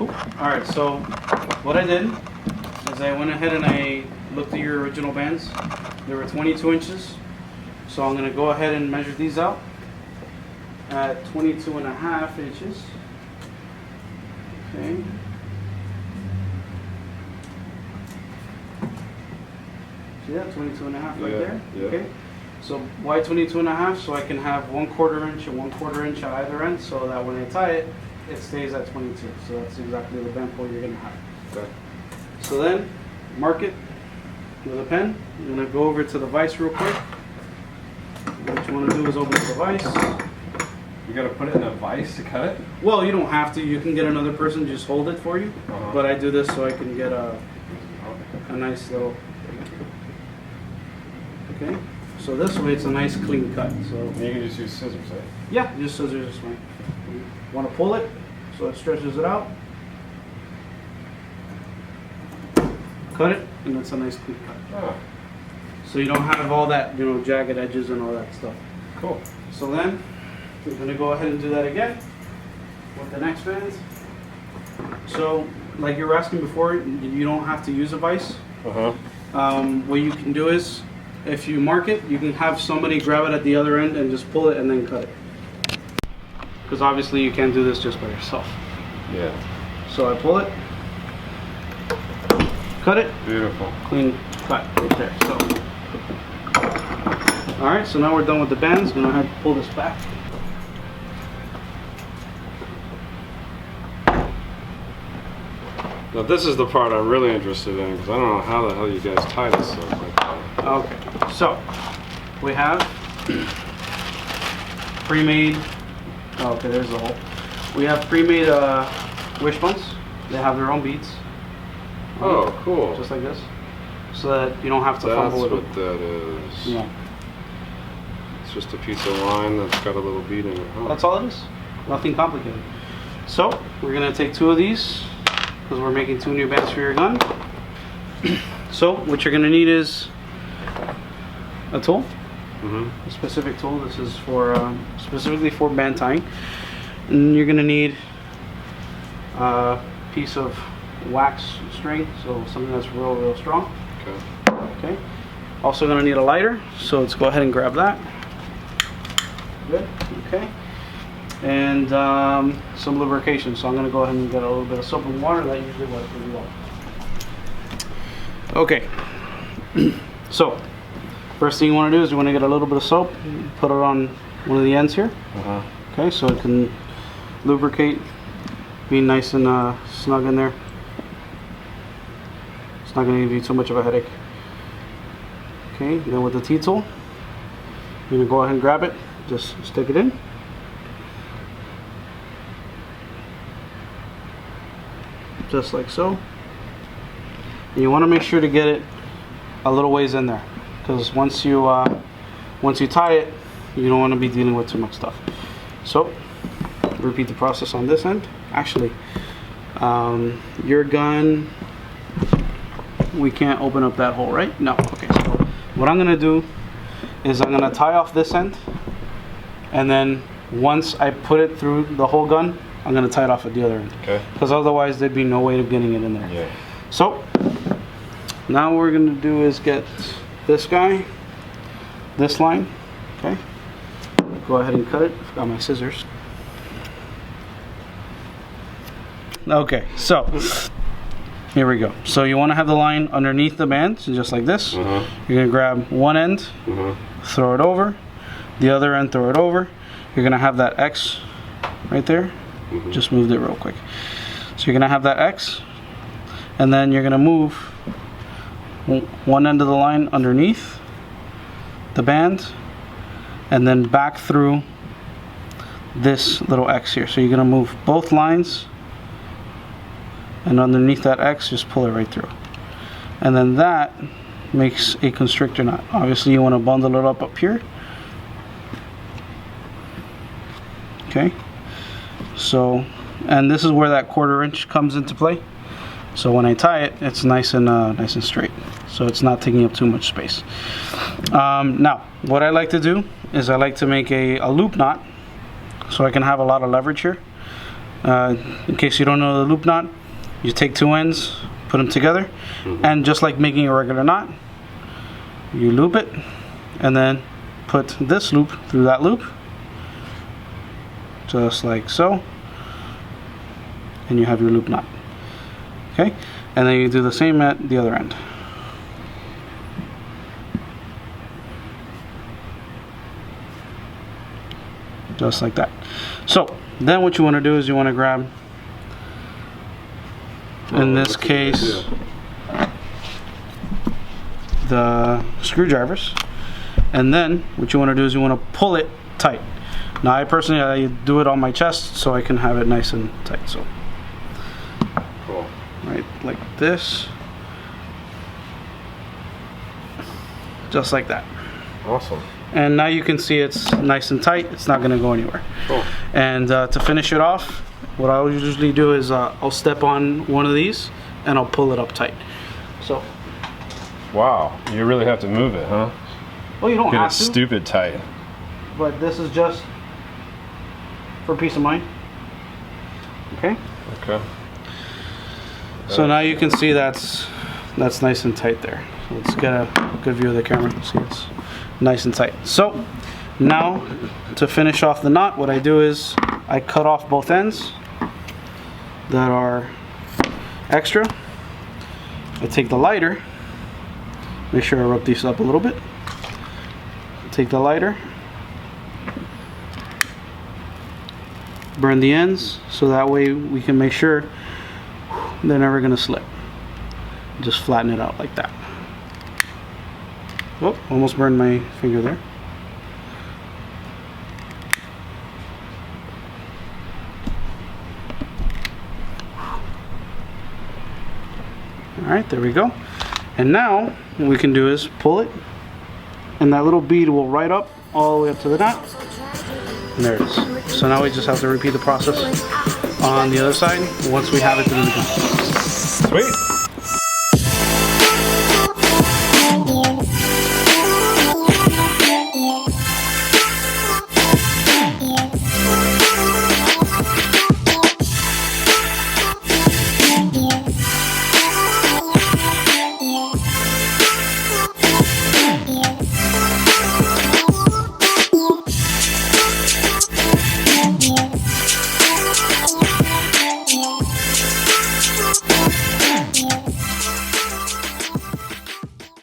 Cool. Alright, so what I did is I went ahead and I looked at your original bands. They were 22 inches. So I'm going to go ahead and measure these out at 22.5 inches. Okay. See that? 22.5 right there? Yeah. Okay. So why 22.5? So I can have 1/4 inch and 1/4 inch at either end, so that when I tie it, it stays at 22. So that's exactly the band pull you're going to have. Okay. So then, mark it with a pen. I'm going to go over to the vise real quick. What you want to do is open the vise. You gotta put it in a vise to cut it? Well, you don't have to. You can get another person just hold it for you. But I do this so I can get a nice little. Okay. So this way it's a nice clean cut. So you can just use scissors, right? Yeah, just scissors is fine. Want to pull it so it stretches it out. Cut it, and it's a nice clean cut. Oh. So you don't have all that, jagged edges and all that stuff. Cool. So then, we're going to go ahead and do that again with the next bands. So, like you were asking before, you don't have to use a vise. What you can do is, if you mark it, you can have somebody grab it at the other end and just pull it and then cut it. Because obviously you can't do this just by yourself. Yeah. So I pull it, cut it. Beautiful. Clean cut right there. So. Alright, so now we're done with the bands. I'm going to have to pull this back. Now this is the part I'm really interested in, because I don't know how the hell you guys tie this stuff. Okay, so we have pre-made, okay, there's the hole. We have pre-made wishbones. They have their own beads. Oh, cool. Just like this. So that you don't have to fumble with it. That's what that is. Yeah. It's just a piece of line that's got a little bead in it. Oh. That's all it is. Nothing complicated. So we're going to take 2 of these because we're making 2 new bands for your gun. So what you're going to need is a tool, a specific tool. This is for specifically for band tying. And you're going to need a piece of wax string, so something that's real strong. Okay. Also going to need a lighter, so let's go ahead and grab that. Good. Okay. And some lubrication. So I'm going to go ahead and get a little bit of soap and water. That usually works really well. Okay. So first thing you want to do is you want to get a little bit of soap, put it on one of the ends here. Okay, so it can lubricate, be nice and snug in there. It's not going to give you too much of a headache. Okay, then with the T-tool, you're going to go ahead and grab it, just stick it in. Just like so. And you want to make sure to get it a little ways in there, because once you tie it, you don't want to be dealing with too much stuff. So repeat the process on this end. Actually, your gun, we can't open up that hole, right? No. Okay, so what I'm gonna do is I'm gonna tie off this end, and then once I put it through the whole gun, I'm gonna tie it off at the other end. Okay. Because otherwise there'd be no way of getting it in there. Yeah. So now what we're gonna do is get this guy, this line. Okay. Go ahead and cut it. I've got my scissors. Okay, so here we go. So you want to have the line underneath the band, so just like this. You're going to grab one end, throw it over, the other end, throw it over. You're going to have that X right there. Just moved it real quick. So you're going to have that X, and then you're going to move one end of the line underneath the band, and then back through this little X here. So you're going to move both lines, and underneath that X, just pull it right through. And then that makes a constrictor knot. Obviously you want to bundle it up here. Okay. So, and this is where that 1/4 inch comes into play. So when I tie it, it's nice and straight. So it's not taking up too much space. Now, what I like to do is I like to make a loop knot, so I can have a lot of leverage here. In case you don't know the loop knot, you take two ends, put them together, and just like making a regular knot, you loop it, and then put this loop through that loop, just like so, and you have your loop knot. Okay, and then you do the same at the other end. Just like that. So then what you want to do is you want to grab, in this case, the screwdrivers, and then what you want to do is you want to pull it tight. Now I personally, I do it on my chest so I can have it nice and tight. So Cool. right like this, just like that. Awesome. And now you can see it's nice and tight. It's not going to go anywhere. Cool. And to finish it off, what I'll usually do is I'll step on one of these and I'll pull it up tight. So. Wow, you really have to move it, huh? Well, you don't Get have it to. stupid tight. But this is just for peace of mind. Okay. Okay. So now you can see that's nice and tight there. So let's get a good view of the camera. See, it's nice and tight. So now to finish off the knot, what I do is I cut off both ends that are extra. I take the lighter, make sure I rub these up a little bit. Take the lighter, burn the ends so that way we can make sure they're never going to slip. Just flatten it out like that. Oh, almost burned my finger there. Alright, there we go. And now what we can do is pull it, and that little bead will right up all the way up to the knot. And there it is. So now we just have to repeat the process on the other side once we have it through the gun. Sweet.